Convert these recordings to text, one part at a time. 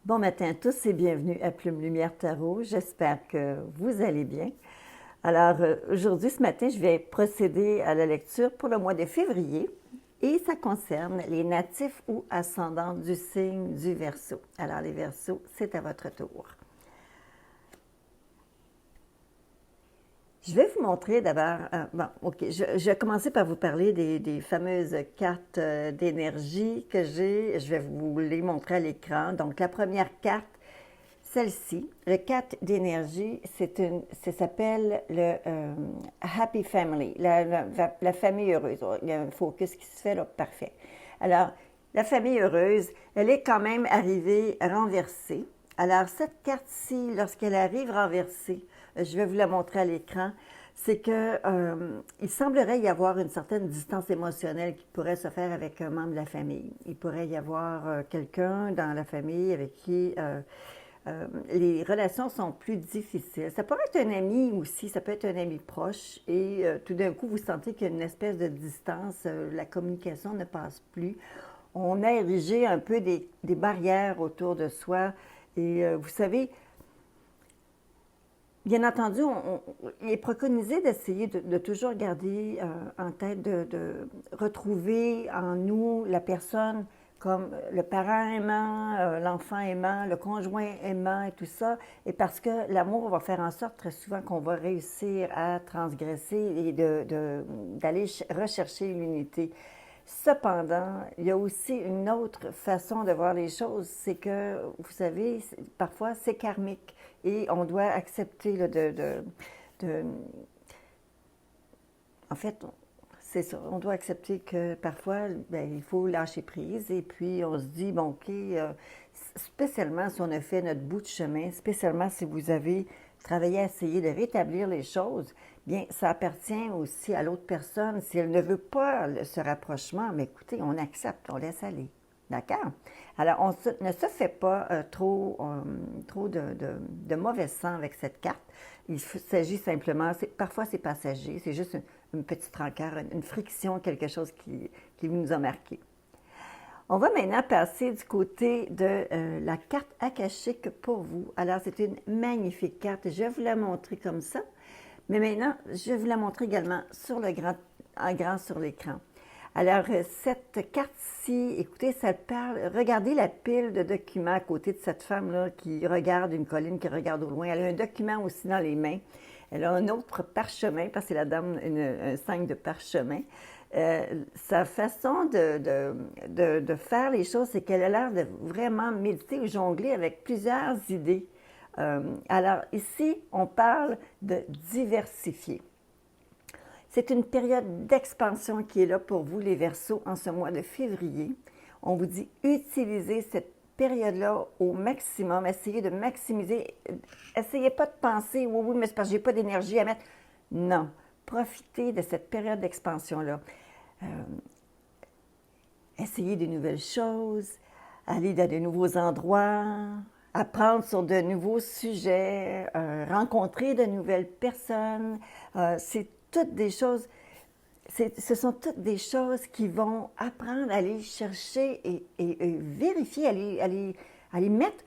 Bon matin à tous et bienvenue à Plume Lumière Tarot. J'espère que vous allez bien. Alors, aujourd'hui, ce matin, je vais procéder à la lecture pour le mois de février et ça concerne les natifs ou ascendants du signe du Verseau. Alors, les Verseaux, c'est à votre tour. Je vais vous montrer d'abord, je vais commencer par vous parler des fameuses cartes d'énergie que j'ai. Je vais vous les montrer à l'écran. Donc, la première carte, celle-ci, le 4 d'énergie, ça s'appelle le Happy Family, la famille heureuse. Il y a un focus qui se fait là, parfait. Alors, la famille heureuse, elle est quand même arrivée renversée. Alors, cette carte-ci, lorsqu'elle arrive renversée, je vais vous la montrer à l'écran, c'est que il semblerait y avoir une certaine distance émotionnelle qui pourrait se faire avec un membre de la famille. Il pourrait y avoir quelqu'un dans la famille avec qui les relations sont plus difficiles. Ça pourrait être un ami aussi, ça peut être un ami proche, et tout d'un coup, vous sentez qu'il y a une espèce de distance, la communication ne passe plus. On a érigé un peu des barrières autour de soi, et vous savez, bien entendu, il est préconisé d'essayer de toujours garder en tête de retrouver en nous la personne comme le parent aimant, l'enfant aimant, le conjoint aimant et tout ça. Et parce que l'amour va faire en sorte très souvent qu'on va réussir à transgresser et d'aller rechercher l'unité. Cependant, il y a aussi une autre façon de voir les choses, c'est que, vous savez, parfois c'est karmique et on doit accepter là, de- en fait, c'est ça, on doit accepter que parfois, ben, il faut lâcher prise et puis on se dit, bon, ok, spécialement si on a fait notre bout de chemin, spécialement si vous avez travaillé à essayer de rétablir les choses, bien, ça appartient aussi à l'autre personne. Si elle ne veut pas ce rapprochement, mais écoutez, on accepte, on laisse aller. D'accord? Alors, ne se fait pas trop de mauvais sang avec cette carte. Il s'agit simplement, parfois c'est passager, c'est juste une petite rancœur, une friction, quelque chose qui nous a marqué. On va maintenant passer du côté de la carte akashique pour vous. Alors, c'est une magnifique carte. Je vais vous la montrer comme ça. Mais maintenant, je vais vous la montrer également en grand sur l'écran. Alors, cette carte-ci, écoutez, ça parle. Regardez la pile de documents à côté de cette femme-là qui regarde une colline, qui regarde au loin. Elle a un document aussi dans les mains. Elle a un autre parchemin, parce que c'est la dame, un 5 de parchemin. Sa façon de faire les choses, c'est qu'elle a l'air de vraiment méditer ou jongler avec plusieurs idées. Alors ici, on parle de diversifier. C'est une période d'expansion qui est là pour vous, les Verseaux, en ce mois de février. On vous dit utilisez cette période-là au maximum. Essayez de maximiser. Essayez pas de penser, oui, oui, mais c'est parce que j'ai pas d'énergie à mettre. Non. Profitez de cette période d'expansion-là. Euh, Essayez de nouvelles choses, aller dans de nouveaux endroits, apprendre sur de nouveaux sujets, rencontrer de nouvelles personnes. C'est toutes des choses, ce sont toutes des choses qui vont apprendre à aller chercher et vérifier, à les mettre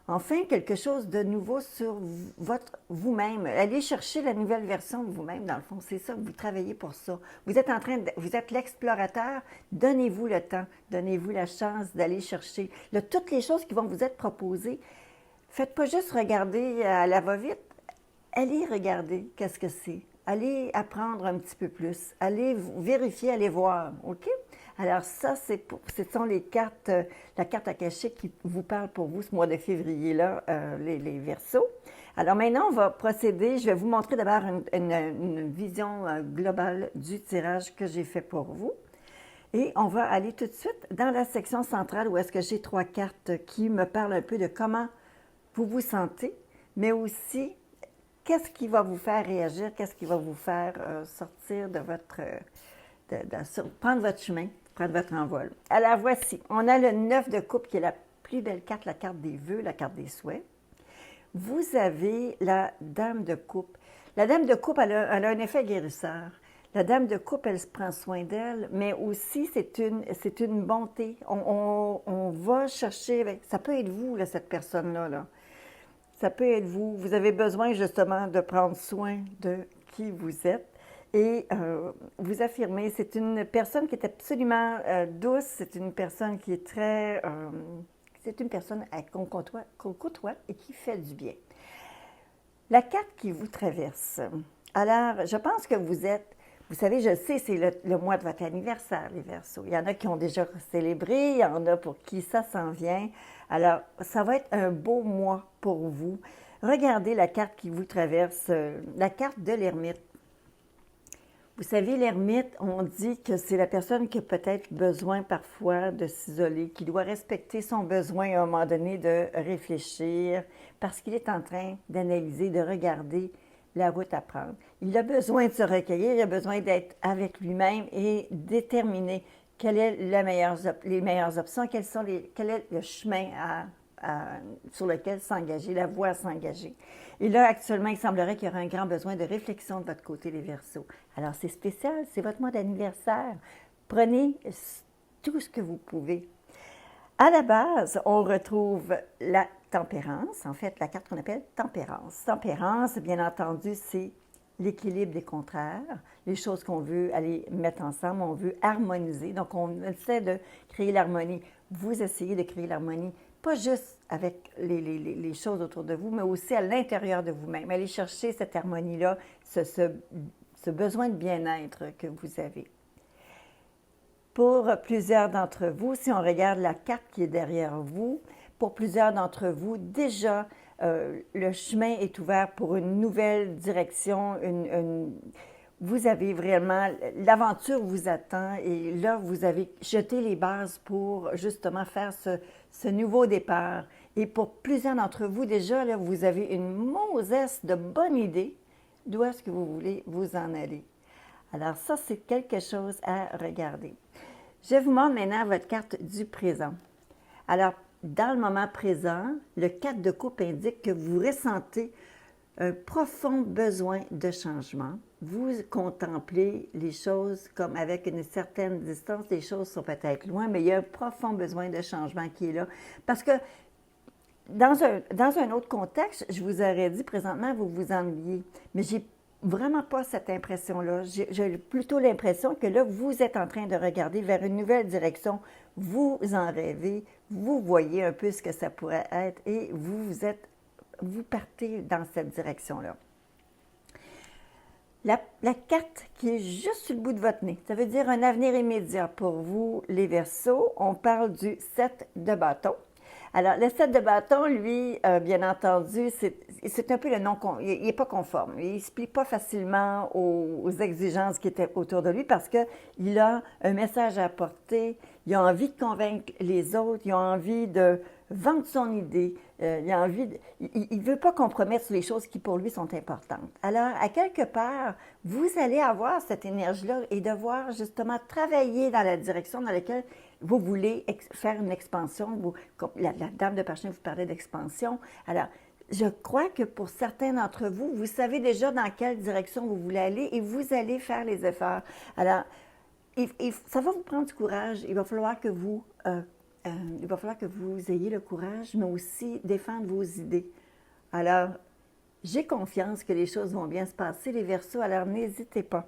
enfin quelque chose de nouveau sur vous-même. Allez chercher la nouvelle version de vous-même, dans le fond. C'est ça, vous travaillez pour ça. Vous êtes l'explorateur. Donnez-vous le temps, donnez-vous la chance d'aller chercher toutes les choses qui vont vous être proposées. Faites pas juste regarder à la va-vite. Allez regarder qu'est-ce que c'est. Allez apprendre un petit peu plus. Allez vérifier, allez voir. OK? Alors ça, ce sont les cartes, la carte akashique qui vous parle pour vous ce mois de février-là, les Verseaux. Alors maintenant, on va procéder. Je vais vous montrer d'abord une vision globale du tirage que j'ai fait pour vous. Et on va aller tout de suite dans la section centrale où est-ce que j'ai 3 cartes qui me parlent un peu de comment vous vous sentez, mais aussi qu'est-ce qui va vous faire réagir, qu'est-ce qui va vous faire sortir de votre... prendre votre chemin, prendre votre envol. Alors voici, on a le 9 de coupe qui est la plus belle carte, la carte des vœux, la carte des souhaits. Vous avez la dame de coupe. La dame de coupe, elle a un effet guérisseur. La dame de coupe, elle se prend soin d'elle, mais aussi c'est une bonté. On va chercher, ça peut être vous, là, cette personne-là, là. Ça peut être vous. Vous avez besoin justement de prendre soin de qui vous êtes et vous affirmer. C'est une personne qui est absolument douce, c'est une personne qui est très... c'est une personne qu'on côtoie et qui fait du bien. La carte qui vous traverse. Alors, je pense que vous êtes... Vous savez, je sais, c'est le mois de votre anniversaire, les Verseaux. Il y en a qui ont déjà célébré, il y en a pour qui ça s'en vient. Alors, ça va être un beau mois pour vous. Regardez la carte qui vous traverse, la carte de l'ermite. Vous savez, l'ermite, on dit que c'est la personne qui a peut-être besoin parfois de s'isoler, qui doit respecter son besoin à un moment donné de réfléchir, parce qu'il est en train d'analyser, de regarder la route à prendre. Il a besoin de se recueillir, il a besoin d'être avec lui-même et déterminer quelles sont les meilleures options, quel est le chemin sur lequel s'engager, la voie à s'engager. Et là, actuellement, il semblerait qu'il y aura un grand besoin de réflexion de votre côté, les Verseaux. Alors, c'est spécial, c'est votre mois d'anniversaire. Prenez tout ce que vous pouvez. À la base, on retrouve la tempérance, en fait, la carte qu'on appelle tempérance. Tempérance, bien entendu, c'est l'équilibre des contraires, les choses qu'on veut aller mettre ensemble, on veut harmoniser. Donc, on essaie de créer l'harmonie. Vous essayez de créer l'harmonie, pas juste avec les choses autour de vous, mais aussi à l'intérieur de vous-même. Allez chercher cette harmonie-là, ce besoin de bien-être que vous avez. Pour plusieurs d'entre vous, si on regarde la carte qui est derrière vous, pour plusieurs d'entre vous, déjà, le chemin est ouvert pour une nouvelle direction. Vous avez vraiment, l'aventure vous attend et là, vous avez jeté les bases pour justement faire ce nouveau départ. Et pour plusieurs d'entre vous, déjà, là, vous avez une mosesse de bonne idée d'où est-ce que vous voulez vous en aller. Alors ça, c'est quelque chose à regarder. Je vous montre maintenant votre carte du présent. Alors, dans le moment présent, le 4 de coupe indique que vous ressentez un profond besoin de changement. Vous contemplez les choses comme avec une certaine distance. Les choses sont peut-être loin, mais il y a un profond besoin de changement qui est là. Parce que dans un autre contexte, je vous aurais dit présentement, vous vous ennuyez. Mais j'ai vraiment pas cette impression-là. J'ai plutôt l'impression que là, vous êtes en train de regarder vers une nouvelle direction. Vous en rêvez, vous voyez un peu ce que ça pourrait être et vous partez dans cette direction-là. La carte qui est juste sur le bout de votre nez, ça veut dire un avenir immédiat pour vous, les Verseaux. On parle du 7 de bâton. Alors, le 7 de bâton, lui, bien entendu, c'est un peu le non... Il n'est pas conforme. Il ne se plie pas facilement aux exigences qui étaient autour de lui parce qu'il a un message à apporter, il a envie de convaincre les autres, il a envie de vendre son idée, il ne veut pas compromettre sur les choses qui pour lui sont importantes. Alors, à quelque part, vous allez avoir cette énergie-là et devoir justement travailler dans la direction dans laquelle vous voulez faire une expansion. La dame de Parchemin vous parlait d'expansion. Alors, je crois que pour certains d'entre vous, vous savez déjà dans quelle direction vous voulez aller et vous allez faire les efforts. Alors, ça va vous prendre du courage. Il va falloir que vous ayez le courage, mais aussi défendre vos idées. Alors, j'ai confiance que les choses vont bien se passer, les Verseaux, alors n'hésitez pas.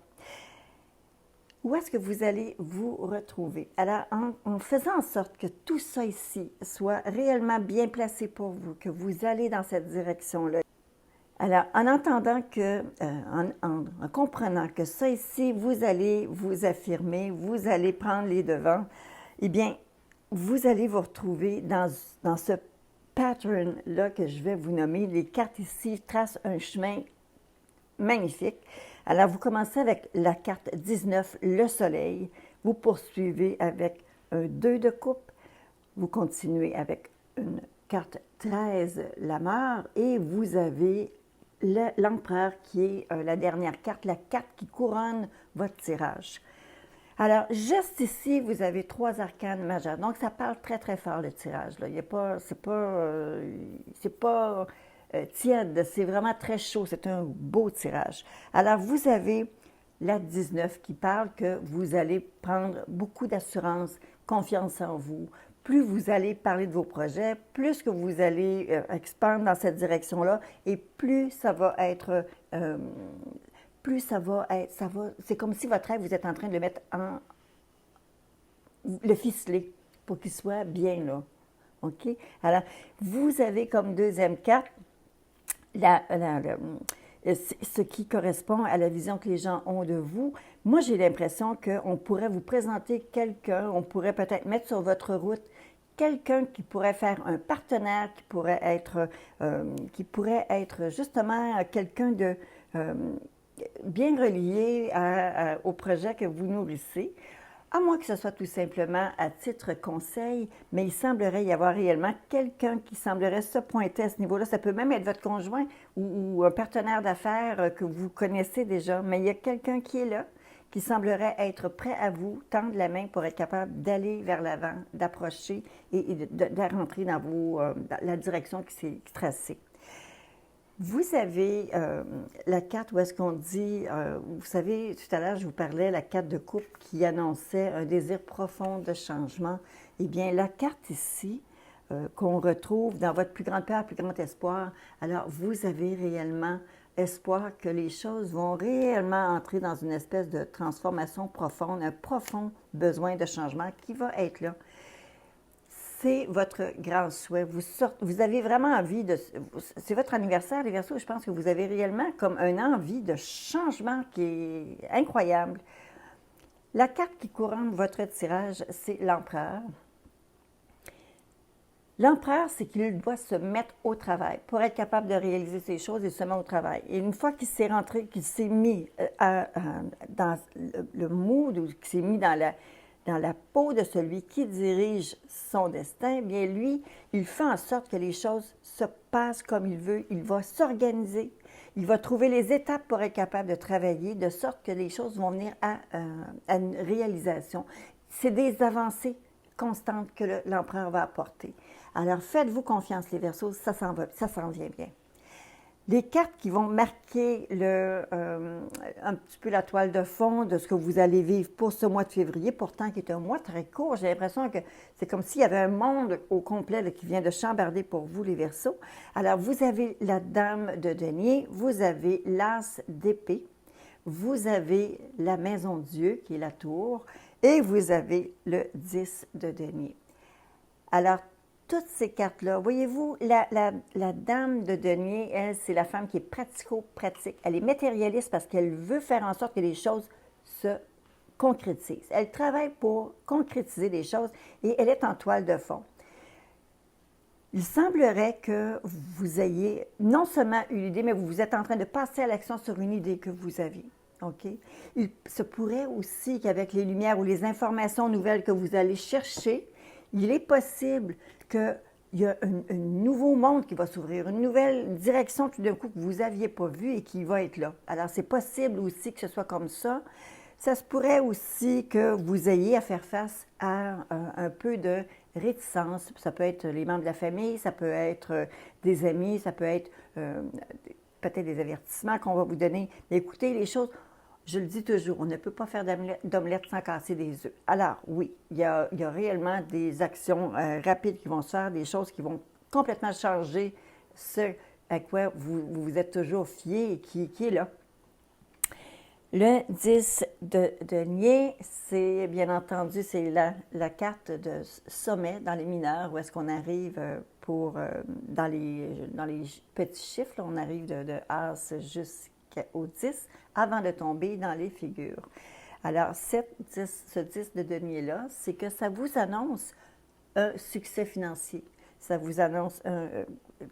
Où est-ce que vous allez vous retrouver? Alors, en faisant en sorte que tout ça ici soit réellement bien placé pour vous, que vous allez dans cette direction-là. Alors, en entendant que, en comprenant que ça ici, vous allez vous affirmer, vous allez prendre les devants, eh bien, vous allez vous retrouver dans ce pattern-là que je vais vous nommer. Les cartes ici tracent un chemin magnifique. Alors, vous commencez avec la carte 19, le soleil. Vous poursuivez avec un 2 de coupe. Vous continuez avec une carte 13, la mort. Et vous avez l'empereur qui est la dernière carte, la carte qui couronne votre tirage. Alors, juste ici, vous avez 3 arcanes majeures. Donc, ça parle très, très fort, le tirage. Là. C'est pas tiède, c'est vraiment très chaud. C'est un beau tirage. Alors, vous avez la 19 qui parle que vous allez prendre beaucoup d'assurance, confiance en vous. Plus vous allez parler de vos projets, plus que vous allez expandre dans cette direction-là et plus ça va être, c'est comme si votre rêve, vous êtes en train de le mettre le ficeler pour qu'il soit bien là. OK? Alors, vous avez comme deuxième carte ce qui correspond à la vision que les gens ont de vous. Moi, j'ai l'impression qu'on pourrait vous présenter quelqu'un, on pourrait peut-être mettre sur votre route quelqu'un qui pourrait faire un partenaire, qui pourrait être justement quelqu'un de bien relié au projet que vous nourrissez. À moins que ce soit tout simplement à titre conseil, mais il semblerait y avoir réellement quelqu'un qui semblerait se pointer à ce niveau-là. Ça peut même être votre conjoint ou un partenaire d'affaires que vous connaissez déjà, mais il y a quelqu'un qui est là, qui semblerait être prêt à vous tendre la main pour être capable d'aller vers l'avant, d'approcher et de rentrer dans la direction qui s'est tracée. Vous avez la carte où est-ce qu'on dit, vous savez, tout à l'heure, je vous parlais, la carte de couple qui annonçait un désir profond de changement. Eh bien, la carte ici, qu'on retrouve dans votre plus grande peur, plus grand espoir, alors vous avez réellement espoir que les choses vont réellement entrer dans une espèce de transformation profonde, un profond besoin de changement qui va être là. C'est votre grand souhait. Vous avez vraiment envie de... C'est votre anniversaire, les Verseaux. Je pense que vous avez réellement comme une envie de changement qui est incroyable. La carte qui couronne votre tirage, c'est l'Empereur. L'Empereur, c'est qu'il doit se mettre au travail. Pour être capable de réaliser ces choses, il se met au travail. Et une fois qu'il s'est rentré, qu'il s'est mis dans le mood, ou qu'il s'est mis dans la peau de celui qui dirige son destin, bien lui, il fait en sorte que les choses se passent comme il veut. Il va s'organiser. Il va trouver les étapes pour être capable de travailler, de sorte que les choses vont venir à une réalisation. C'est des avancées constantes que l'empereur va apporter. Alors, faites-vous confiance, les Verseaux, ça s'en vient bien. Les cartes qui vont marquer un petit peu la toile de fond de ce que vous allez vivre pour ce mois de février, pourtant qui est un mois très court. J'ai l'impression que c'est comme s'il y avait un monde au complet là, qui vient de chambarder pour vous, les Verseaux. Alors, vous avez la Dame de denier, vous avez l'As d'épée, vous avez la Maison Dieu, qui est la tour, et vous avez le 10 de denier. Alors, toutes ces cartes-là, voyez-vous, la Dame de denier, elle, c'est la femme qui est pratico-pratique. Elle est matérialiste parce qu'elle veut faire en sorte que les choses se concrétisent. Elle travaille pour concrétiser les choses et elle est en toile de fond. Il semblerait que vous ayez non seulement une idée, mais vous êtes en train de passer à l'action sur une idée que vous aviez. OK? Il se pourrait aussi qu'avec les lumières ou les informations nouvelles que vous allez chercher, il est possible qu'il y a un nouveau monde qui va s'ouvrir, une nouvelle direction tout d'un coup que vous n'aviez pas vue et qui va être là. Alors, c'est possible aussi que ce soit comme ça. Ça se pourrait aussi que vous ayez à faire face à un peu de réticence. Ça peut être les membres de la famille, ça peut être des amis, ça peut être peut-être des avertissements qu'on va vous donner. Mais écoutez, les choses... Je le dis toujours, on ne peut pas faire d'omelette sans casser des œufs. Alors, oui, il y a réellement des actions rapides qui vont se faire, des choses qui vont complètement changer ce à quoi vous êtes toujours fié et qui est là. Le 10 de denier, c'est bien entendu, c'est la carte de sommet dans les mineurs, où est-ce qu'on arrive dans les petits chiffres, là, on arrive de As jusqu'au 10, avant de tomber dans les figures. Alors, ce 10 de denier-là, c'est que ça vous annonce un succès financier. Ça vous annonce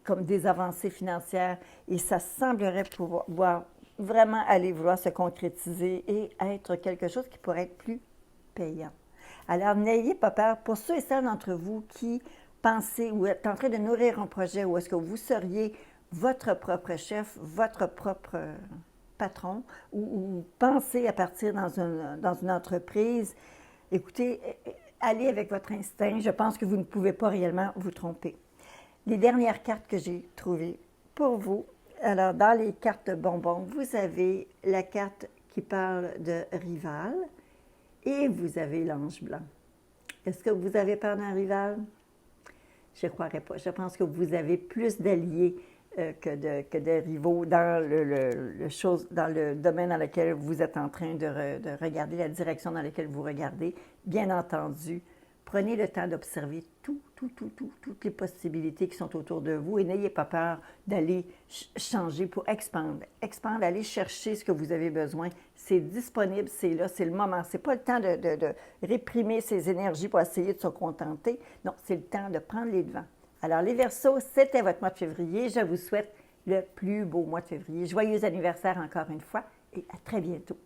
comme des avancées financières et ça semblerait pouvoir vraiment aller vouloir se concrétiser et être quelque chose qui pourrait être plus payant. Alors, n'ayez pas peur. Pour ceux et celles d'entre vous qui pensez ou êtes en train de nourrir un projet où est-ce que vous seriez votre propre chef, votre propre patron, ou pensez à partir dans une entreprise, écoutez, allez avec votre instinct. Je pense que vous ne pouvez pas réellement vous tromper. Les dernières cartes que j'ai trouvées pour vous, alors dans les cartes bonbons, vous avez la carte qui parle de rival et vous avez l'ange blanc. Est-ce que vous avez peur d'un rival? Je ne croirais pas. Je pense que vous avez plus d'alliés que de rivaux dans dans le domaine dans lequel vous êtes en train de regarder, la direction dans laquelle vous regardez. Bien entendu, prenez le temps d'observer toutes les possibilités qui sont autour de vous et n'ayez pas peur d'aller changer pour expandre. Expandre, aller chercher ce que vous avez besoin. C'est disponible, c'est là, c'est le moment. Ce n'est pas le temps de réprimer ses énergies pour essayer de se contenter. Non, c'est le temps de prendre les devants. Alors, les Verseaux, c'était votre mois de février. Je vous souhaite le plus beau mois de février. Joyeux anniversaire encore une fois et à très bientôt.